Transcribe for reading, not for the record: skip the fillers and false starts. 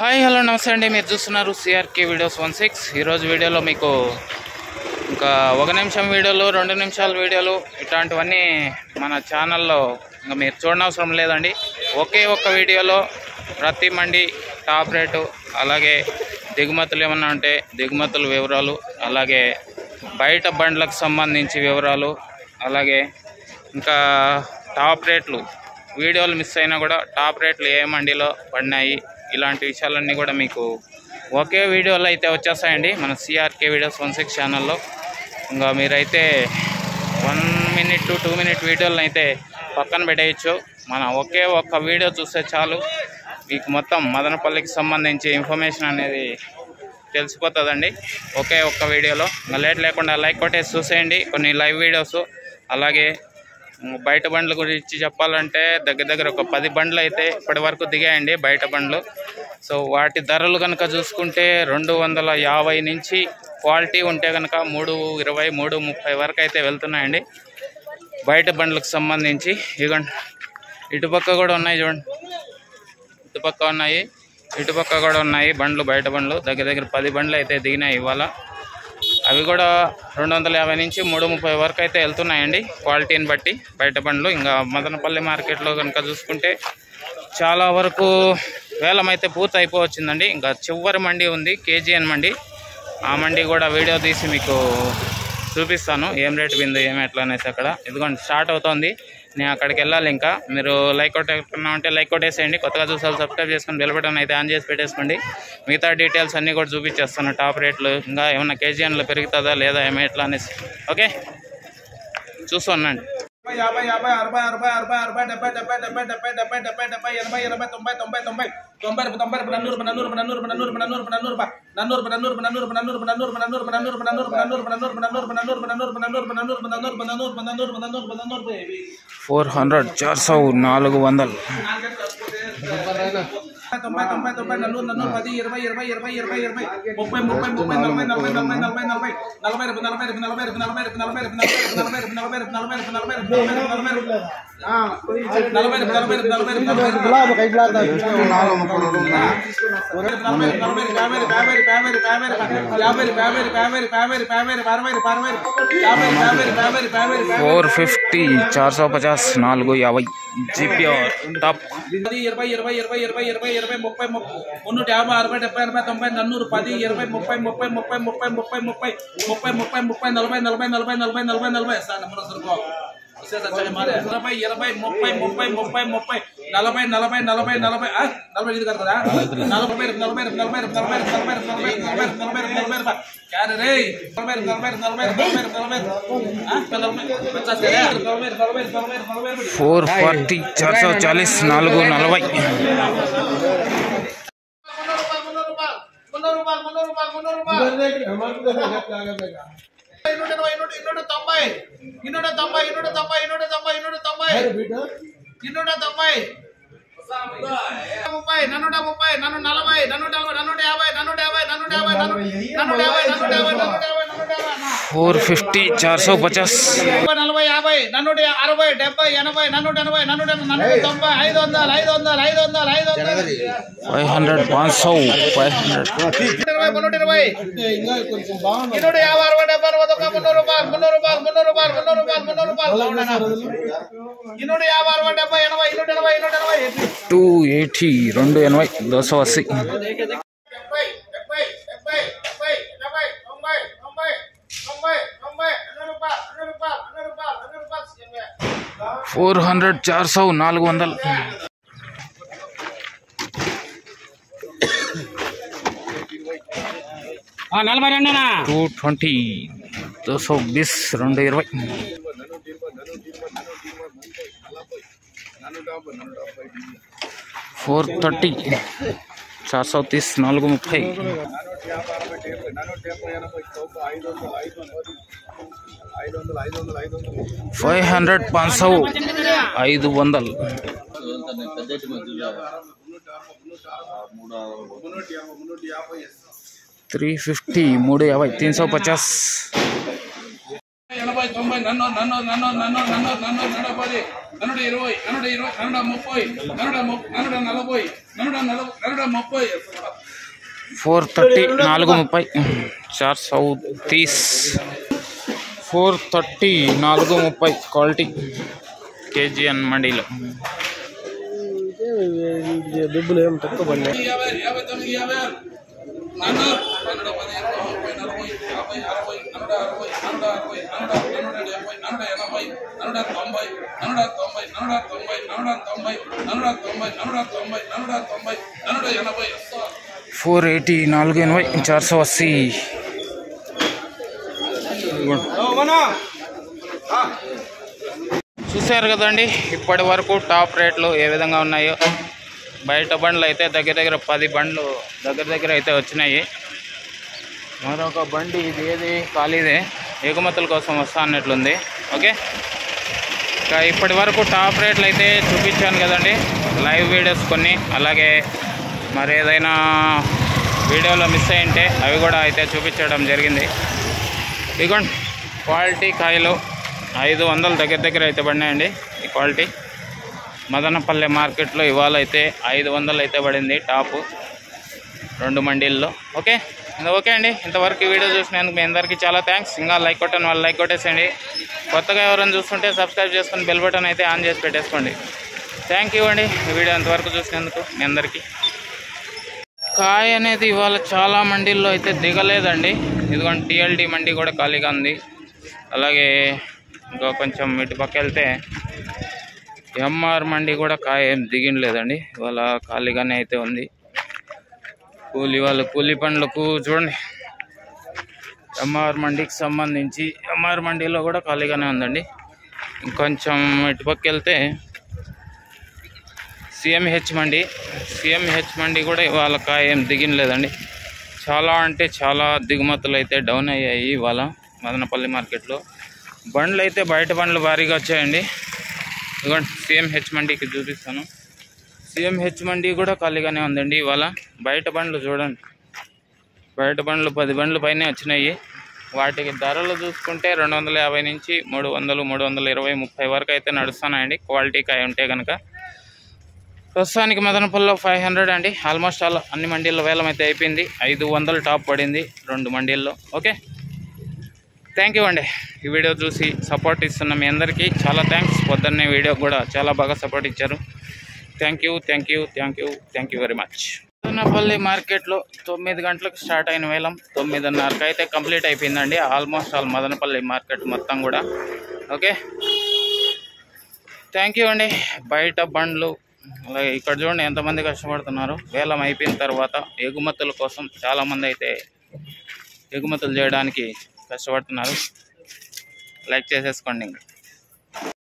Hi hello నమస్తే అండి. మీరు చూస్తున్నారు సిఆర్కే వీడియోస్ 16. ఈరోజు వీడియోలో మీకు ఇంకా 1 నిమిషం వీడియోలు 2 నిమిషాల వీడియోలు ఇట్లాంటివన్నీ మన ఛానల్లో ఇంకా మీరు చూడనవసరం లేదండి. ఒకే ఒక్క వీడియోలో ప్రతి మండి టాప్ రేటు, అలాగే దిగుమతులు ఏమన్నా ఉంటే దిగుమతుల వివరాలు, అలాగే బయట బండ్లకు సంబంధించి వివరాలు, అలాగే ఇంకా టాప్ రేట్లు వీడియోలు మిస్ అయినా కూడా టాప్ రేట్లు ఏ మండిలో పడినాయి ఇలాంటి విషయాలన్నీ కూడా మీకు ఒకే వీడియోలో అయితే వచ్చేస్తాయండి మన సిఆర్కే వీడియోస్ 16 ఛానల్లో. ఇంకా మీరైతే 1 మినిట్ 2 మినిట్ వీడియోలను అయితే పక్కన పెట్టేయచ్చు. మన ఒకే ఒక్క వీడియో చూస్తే చాలు మీకు మొత్తం మదనపల్లికి సంబంధించి ఇన్ఫర్మేషన్ అనేది తెలిసిపోతుందండి ఒకే ఒక్క వీడియోలో. ఇంకా లేట్ లేకుండా లైక్ కొట్టేసి చూసేయండి కొన్ని లైవ్ వీడియోస్. అలాగే బయట బండ్ల గురించి చెప్పాలంటే దగ్గర ఒక 10 బండ్లు అయితే ఇప్పటి వరకు దిగాయండి బయట బండ్లు. సో వాటి ధరలు కనుక చూసుకుంటే 250 నుంచి క్వాలిటీ ఉంటే కనుక 320, 330 వరకు అయితే వెళ్తున్నాయండి బయట బండ్లకు సంబంధించి. ఇదిగోండి ఇటుపక్క కూడా ఉన్నాయి, చూడండి ఇటుపక్క ఉన్నాయి, ఇటుపక్క కూడా ఉన్నాయి బండ్లు, బయట బండ్లు దగ్గర 10 బండ్లు అయితే దిగినాయి ఇవాళ. అవి కూడా 250 నుంచి 330 వరకు అయితే వెళ్తున్నాయండి క్వాలిటీని బట్టి బయట బండ్లు. ఇంకా మదనపల్లి మార్కెట్లో కనుక చూసుకుంటే చాలా వరకు వేలం అయితే పూర్తి అయిపోవచ్చిందండి. ఇంకా చివరి మండి ఉంది కేజీఎన్ మండి. ఆ మండి కూడా వీడియో తీసి మీకు చూపిస్తాను ఏం రేటు విందో ఏమి ఎట్లా అనేసి. అక్కడ ఇదిగోండి స్టార్ట్ అవుతుంది, నేను అక్కడికి వెళ్ళాలి. ఇంకా మీరు లైక్ కొట్టేసుకున్నా అంటే లైక్ కొట్టేసేయండి. కొత్తగా చూసారు సబ్స్క్రైబ్ చేసుకొని బెల్ బటన్ అయితే ఆన్ చేసి పెట్టేసుకోండి. మిగతా డీటెయిల్స్ అన్నీ కూడా చూపించేస్తాను, టాప్ రేట్లు ఇంకా ఏమన్నా కేజీఎన్లో పెరుగుతుందా లేదా ఏమి ఎట్లా అనేసి. Okay చూస్తున్నాండి. 50, 60, 40, 60, 40, 60, 70, 70, 70, 70, 70, 80, 80, 80, 90, 90, 90, 90, 400 400 450 450 450 GPR top 20, 20, 20, 20, 20, 20, 20, 30, 350, 60, 70, 80, 90, 100, 10, 20, 30, 30, 30, 30, 30, 30, 30, 30, 30, 40, 40, 40, 40, 40, 40, sir number సరుకో 20, 20, 30, 30, 30, 30, 40, 40, 40, 40 ఇది కదా 40, 40, 40, 40, 40, క్యారే రే 40, 40, 40, 40, 440 440 440 450 450 500 280 280 280 400 400 220 220 220 430 430 430 500 500 350 350 350 80 90 నన్ను 10 నన్ను 20 నన్ను 30 నన్ను 40 430 430 430 430 430 క్వాలిటీ కేజీఎన్ మండీలో డబ్బులు ఏం తక్కువ పడినాయి. 480 480 480 చూశారు కదండి ఇప్పటి వరకు టాప్ రేట్లు ఏ విధంగా ఉన్నాయో. బయట బండ్లు అయితే దగ్గర 10 బండ్లు దగ్గర అయితే వచ్చినాయి. మరొక బండి ఇది ఏది ఖాళీదే ఎగుమతుల కోసం వస్తా అన్నట్లుంది. ఓకే, ఇంకా ఇప్పటి వరకు టాప్ రేట్లు అయితే చూపించాను కదండి, లైవ్ వీడియోస్ కొన్ని, అలాగే మరి ఏదైనా వీడియోలో మిస్ అయ్యింటే అవి కూడా అయితే చూపించడం జరిగింది. ఇదిగోండి క్వాలిటీ కాయలు 500 దగ్గర అయితే పడినాయండి. ఈ క్వాలిటీ మదనపల్లె మార్కెట్లో ఇవాళ అయితే 500 అయితే పడింది టాపు 2 మండీల్లో. ఓకే అండి, ఇంతవరకు ఈ వీడియో చూసినందుకు మీ అందరికీ చాలా థ్యాంక్స్. ఇంకా లైక్ కొట్టండి, వాళ్ళు లైక్ కొట్టేసేయండి. కొత్తగా ఎవరైనా చూస్తుంటే సబ్స్క్రైబ్ చేసుకొని బెల్ బటన్ అయితే ఆన్ చేసి పెట్టేసుకోండి. థ్యాంక్ యూ అండి ఈ వీడియో ఇంతవరకు చూసినందుకు మీ అందరికీ. కాయ అనేది ఇవాళ చాలా మండీల్లో అయితే దిగలేదండి. ఇదిగోండి టీఎల్డి మండీ కూడా ఖాళీగా ఉంది. అలాగే ఇంకా కొంచెం ఇటు పక్క వెళ్తే ఎంఆర్ మండీ కూడా కాయ ఏం దిగలేదండి, ఇవాళ ఖాళీగానే అయితే ఉంది. కూలీ పండ్లకు చూడండి, ఎంఆర్ మండీకి సంబంధించి ఎంఆర్ మండీలో కూడా ఖాళీగానే ఉందండి. ఇంకొంచెం ఇటు పక్క వెళ్తే సిఎంహెచ్ మండీ కూడా ఇవాళ కాయ ఏం దిగలేదండి. చాలా అంటే చాలా దిగుమతులు అయితే డౌన్ అయ్యాయి ఇవాళ మదనపల్లి మార్కెట్లో. బండ్లు అయితే బయట బండ్లు భారీగా వచ్చాయండి. ఇదిగోండి సిఎంహెచ్ మండీకి చూపిస్తాను. సిఎంహెచ్ మండీ కూడా ఖాళీగానే ఉందండి ఇవాళ. బయట బండ్లు చూడండి, బయట బండ్లు 10 బండ్లు పైనే వచ్చినాయి. వాటికి ధరలు చూసుకుంటే 250 నుంచి 300 320 30 వరకు అయితే నడుస్తున్నాయండి క్వాలిటీ కాయ ఉంటే కనుక. ప్రస్తుతానికి మదనపల్లిలో 500 అండి. ఆల్మోస్ట్ అన్ని మండీల్లో వేలం అయితే అయిపోయింది. 500 టాప్ పడింది 2 మండీల్లో. ఓకే, థ్యాంక్ యూ అండి ఈ వీడియో చూసి సపోర్ట్ ఇస్తున్న మీ అందరికీ చాలా థ్యాంక్స్. పొద్దున్నే వీడియో కూడా చాలా బాగా సపోర్ట్ ఇచ్చారు. Thank you very much. Madanapalle మార్కెట్లో 9 గంటలకు స్టార్ట్ అయిన వేలం 9:30కి అయితే కంప్లీట్ అయిపోయిందండి. ఆల్మోస్ట్ మదనపల్లి మార్కెట్ మొత్తం కూడా. ఓకే, థ్యాంక్ యూ అండి. బయట బండ్లు అలాగే ఇక్కడ చూడండి ఎంతమంది కష్టపడుతున్నారు. వేలం అయిపోయిన తర్వాత ఎగుమతుల కోసం చాలామంది అయితే ఎగుమతులు చేయడానికి కష్టపడుతున్నారు. లైక్ చేసేసుకోండి.